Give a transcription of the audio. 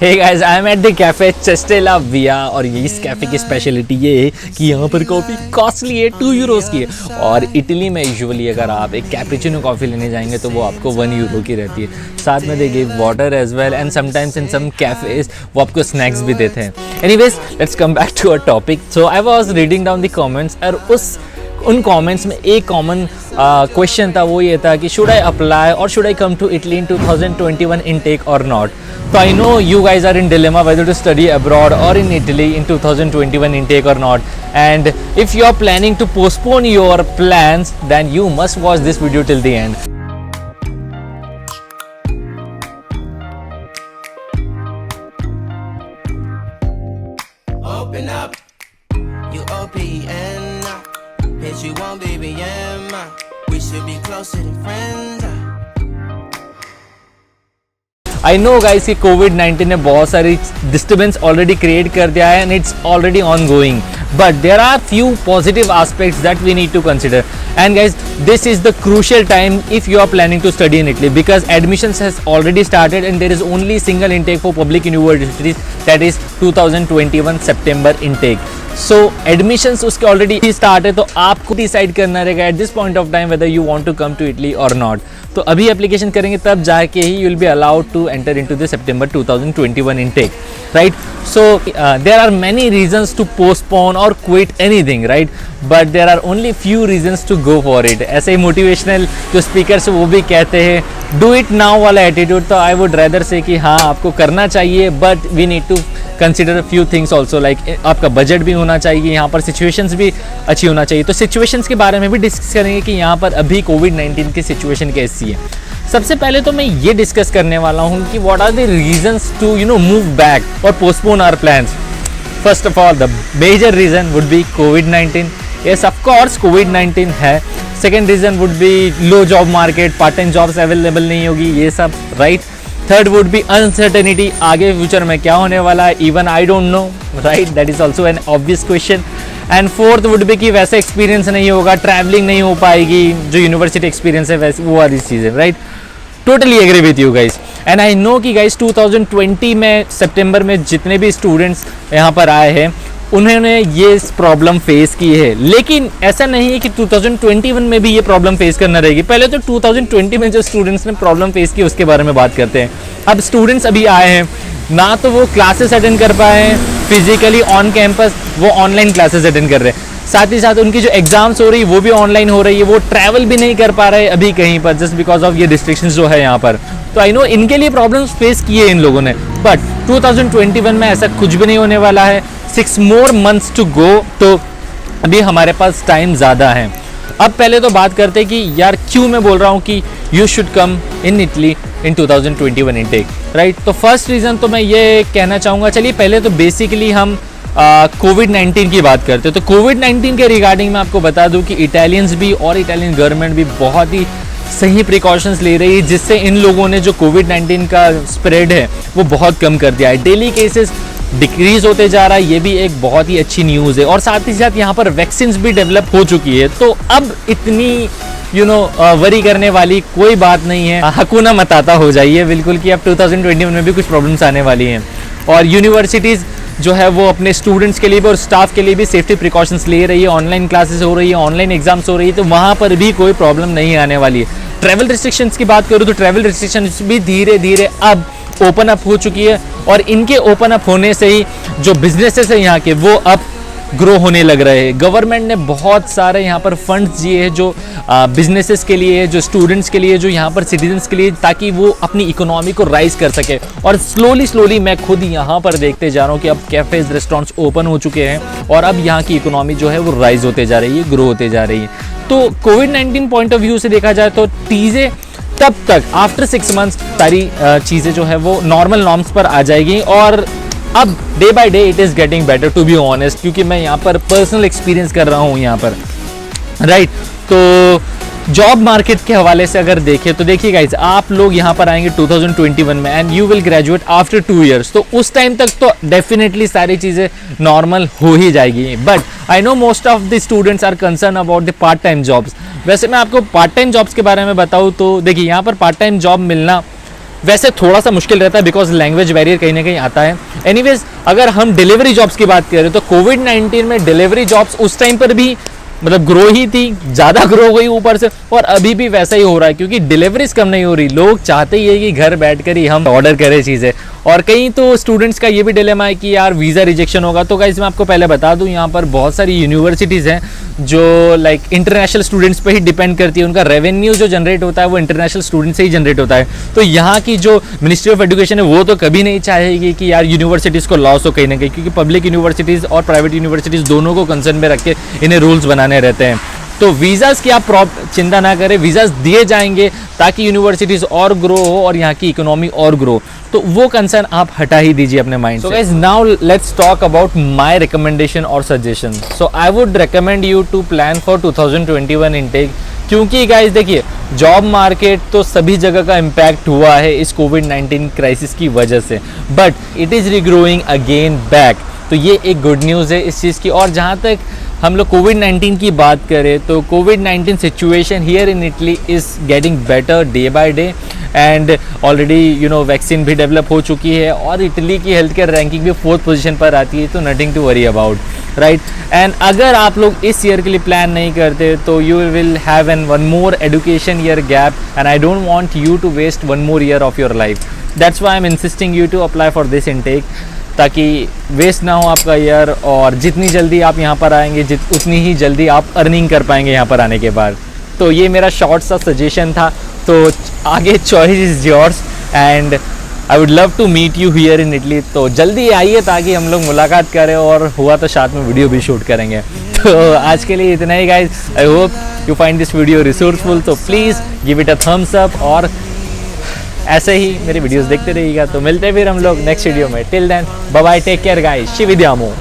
Hey guys, I am at the cafe चेस्टेला विया और इस कैफे की स्पेशलिटी ये है कि यहाँ पर कॉफ़ी कॉस्टली है, 2 यूरोस की है। और इटली में यूजुअली अगर आप एक कैपेचिनो कॉफ़ी लेने जाएंगे तो वो आपको 1 यूरो की रहती है। साथ में they give water as well and sometimes in some cafes वो आपको स्नैक्स भी देते हैं। Anyways, let's come back to our topic. So I was reading down the comments और उन कमेंट्स में एक कॉमन क्वेश्चन था, वो ये था कि should I apply or should I come to Italy इन 2021 intake or not. So I know you guys are in dilemma whether to study abroad or in Italy in 2021 intake or not. And if you are planning to postpone your plans, then you must watch this video till the end. Open up, you OPN. Bitch, you want BBM. We should be closer than friends. I know guys कि कोविड-19 ने बहुत सारी disturbance already create कर दिया है and it's already ongoing, but there are few positive aspects that we need to consider. And guys, this is the crucial time if you are planning to study in Italy because admissions has already started and there is only single intake for public universities, that is 2021 September intake. So admissions उसके already start है, तो आपको decide करना रहेगा at this point of time whether you want to come to Italy और not. तो अभी application करेंगे तब जाके ही you will be allowed to enter into the September 2021 intake, right? So there are many reasons to postpone और quit anything, right? But there are only few reasons to go for it. ऐसे ही motivational जो speakers वो भी कहते हैं do it now वाला attitude, तो आई वुड रेदर से कि हाँ आपको करना चाहिए, but we need to consider few things also, like आपका बजट भी होना चाहिए, यहाँ पर सिचुएशंस भी अच्छी होना चाहिए। तो सिचुएशंस के बारे में भी डिस्कस करेंगे कि यहाँ पर अभी कोविड-19 की सिचुएशन कैसी है। सबसे पहले तो मैं ये डिस्कस करने वाला हूँ कि what are the reasons to move back और postpone our plans. First of all, the major reason would be covid. Yes, of course कोविड-19 है। Second reason would be low job market, part time jobs available नहीं होगी, ये सब, right? Third would be uncertainty, आगे future में क्या होने वाला है, even I don't know, right? That is also an obvious question. And fourth would be कि वैसा एक्सपीरियंस नहीं होगा, ट्रैवलिंग नहीं हो पाएगी, जो यूनिवर्सिटी एक्सपीरियंस है वैसे वो वाली चीज़ें, right? Totally agree with you guys. And I know कि गाइस 2020 में सितंबर में जितने भी स्टूडेंट्स यहाँ पर आए हैं उन्होंने ये प्रॉब्लम फेस की है, लेकिन ऐसा नहीं है कि 2021 में भी ये प्रॉब्लम फेस करना रहेगी। पहले तो 2020 में जो स्टूडेंट्स ने प्रॉब्लम फेस की उसके बारे में बात करते हैं। अब स्टूडेंट्स अभी आए हैं ना, तो वो क्लासेस अटेंड कर पाए हैं फिजिकली ऑन कैंपस, वो ऑनलाइन क्लासेस अटेंड कर रहे हैं। साथ ही साथ उनकी जो एग्जाम्स हो रही है वो भी ऑनलाइन हो रही है, वो ट्रैवल भी नहीं कर पा रहे अभी कहीं पर जस्ट बिकॉज ऑफ ये रिस्ट्रिक्शंस जो है यहाँ पर। तो आई नो इनके लिए प्रॉब्लम्स फेस किए इन लोगों ने, बट 2021 में ऐसा कुछ भी नहीं होने वाला है। 6 more months टू गो, तो अभी हमारे पास टाइम ज़्यादा है। अब पहले तो बात करते हैं कि यार क्यों मैं बोल रहा हूँ कि you should come in Italy इन 2021 इनटेक, राइट? तो फर्स्ट रीज़न तो मैं ये कहना चाहूँगा, चलिए पहले तो बेसिकली हम कोविड-19 की बात करते हैं। तो कोविड-19 के रिगार्डिंग मैं आपको बता दूं कि इटालियंस भी और इटालियन गवर्नमेंट भी बहुत ही सही प्रिकॉशंस ले रही है, जिससे इन लोगों ने जो कोविड-19 का स्प्रेड है वो बहुत कम कर दिया है। डेली केसेस डिक्रीज होते जा रहा है, ये भी एक बहुत ही अच्छी न्यूज़ है। और साथ ही साथ यहाँ पर वैक्सीन्स भी डेवलप हो चुकी है, तो अब इतनी वरी करने वाली कोई बात नहीं है। हकूना मताता हो जाइए बिल्कुल कि अब 2021 में भी कुछ प्रॉब्लम्स आने वाली हैं। और यूनिवर्सिटीज़ जो है वो अपने स्टूडेंट्स के लिए भी और स्टाफ के लिए भी सेफ्टी प्रिकॉशंस ले रही है। ऑनलाइन क्लासेस हो रही है, ऑनलाइन एग्जाम्स हो रही है, तो वहाँ पर भी कोई प्रॉब्लम नहीं आने वाली है। ट्रैवल रिस्ट्रिक्शंस की बात करूँ तो ट्रैवल रिस्ट्रिक्शंस भी धीरे धीरे अब ओपन अप हो चुकी है, और इनके ओपन अप होने से ही जो बिजनेसेस है यहाँ के वो अब ग्रो होने लग रहे हैं। गवर्नमेंट ने बहुत सारे यहाँ पर फंड्स दिए हैं जो बिजनेसेस के लिए, जो स्टूडेंट्स के लिए, जो यहाँ पर सिटीजन्स के लिए, ताकि वो अपनी इकोनॉमी को राइज कर सके। और स्लोली मैं खुद यहाँ पर देखते जा रहा हूँ कि अब कैफेज रेस्टोरेंट्स ओपन हो चुके हैं और अब यहाँ की इकोनॉमी जो है वो राइज होते जा रही है, ग्रो होते जा रही है। तो कोविड-19 पॉइंट ऑफ व्यू से देखा जाए तो चीज़ें तब तक आफ्टर 6 मंथ्स सारी चीज़ें जो है वो नॉर्मल नॉर्म्स पर आ जाएगी। और अब day by day it is getting better to be honest, क्योंकि मैं यहाँ पर पर्सनल एक्सपीरियंस कर रहा हूँ यहाँ पर, राइट? तो जॉब मार्केट के हवाले से अगर देखें तो देखिए गाइज, आप लोग यहाँ पर आएंगे 2021 में and you will graduate after 2 years, तो उस टाइम तक तो डेफिनेटली सारी चीज़ें नॉर्मल हो ही जाएगी। But I know most of the students are concern about the part time jobs. वैसे मैं आपको पार्ट टाइम जॉब्स के बारे में बताऊँ तो देखिए, यहाँ पर पार्ट टाइम जॉब मिलना वैसे थोड़ा सा मुश्किल रहता है बिकॉज लैंग्वेज बैरियर कहीं ना कहीं आता है। एनीवेज, अगर हम डिलीवरी जॉब्स की बात करें तो कोविड-19 में डिलीवरी जॉब्स उस टाइम पर भी मतलब ग्रो ही थी, ज़्यादा ग्रो हुई ऊपर से, और अभी भी वैसा ही हो रहा है क्योंकि डिलीवरीज कम नहीं हो रही। लोग चाहते ही है कि घर बैठ कर ही हम ऑर्डर करें चीज़ें। और कहीं तो स्टूडेंट्स का ये भी डिलेमा है कि यार वीज़ा रिजेक्शन होगा। तो गाइस मैं आपको पहले बता दूं, यहाँ पर बहुत सारी यूनिवर्सिटीज़ हैं जो लाइक इंटरनेशनल स्टूडेंट्स पे ही डिपेंड करती है। उनका रेवेन्यू जो जनरेट होता है वो इंटरनेशनल स्टूडेंट से ही जनरेट होता है। तो यहाँ की जो मिनिस्ट्री ऑफ एजुकेशन है वो तो कभी नहीं चाहेगी कि यार यूनिवर्सिटीज़ को लॉस हो कहीं ना कहीं, क्योंकि पब्लिक यूनिवर्सिटीज़ और प्राइवेट यूनिवर्सिटीज़ दोनों को कंसर्न में रख के इन्हें रूल्स बनाने रहते हैं। तो वीज़ाज़ की आप चिंता ना करें, वीज़ाज़ दिए जाएंगे ताकि यूनिवर्सिटीज़ और ग्रो हो और यहाँ की इकोनॉमी और ग्रो। तो वो कंसर्न आप हटा ही दीजिए अपने माइंड से। So guys, now let's talk about my recommendation और suggestion. So I would recommend you to plan for 2021 intake, क्योंकि गाइस देखिए, जॉब मार्केट तो सभी जगह का इम्पैक्ट हुआ है इस कोविड-19 क्राइसिस की वजह से, but it is regrowing again back. तो ये एक गुड न्यूज़ है इस चीज़ की। और जहाँ तक हम लोग कोविड-19 की बात करें तो कोविड-19 situation here in Italy is getting better day by day, and already vaccine भी डेवलप हो चुकी है और इटली की हेल्थ केयर रैंकिंग भी 4th पोजीशन पर आती है। तो nothing to worry about, right. And अगर आप लोग इस ईयर के लिए प्लान नहीं करते तो you will have one more education year gap, and I don't want you to waste one more year of your life. That's why I am insisting you to apply for this intake, ताकि waste ना हो आपका year, और जितनी जल्दी आप यहाँ पर आएंगे उतनी ही जल्दी आप अर्निंग कर पाएंगे यहाँ पर आने के बाद। तो ये मेरा शॉर्ट सा सजेशन था। तो आगे choice is yours, and I would love to meet you here in Italy. तो जल्दी आइए ताकि हम लोग मुलाकात करें, और हुआ तो साथ में वीडियो भी शूट करेंगे। तो आज के लिए इतना ही guys. I hope you find this video resourceful. तो please give it a thumbs up, और ऐसे ही मेरी वीडियोस देखते रहिएगा। तो मिलते हैं फिर हम लोग नेक्स्ट वीडियो में। Till then, bye bye, take care guys. शिविद्यामो।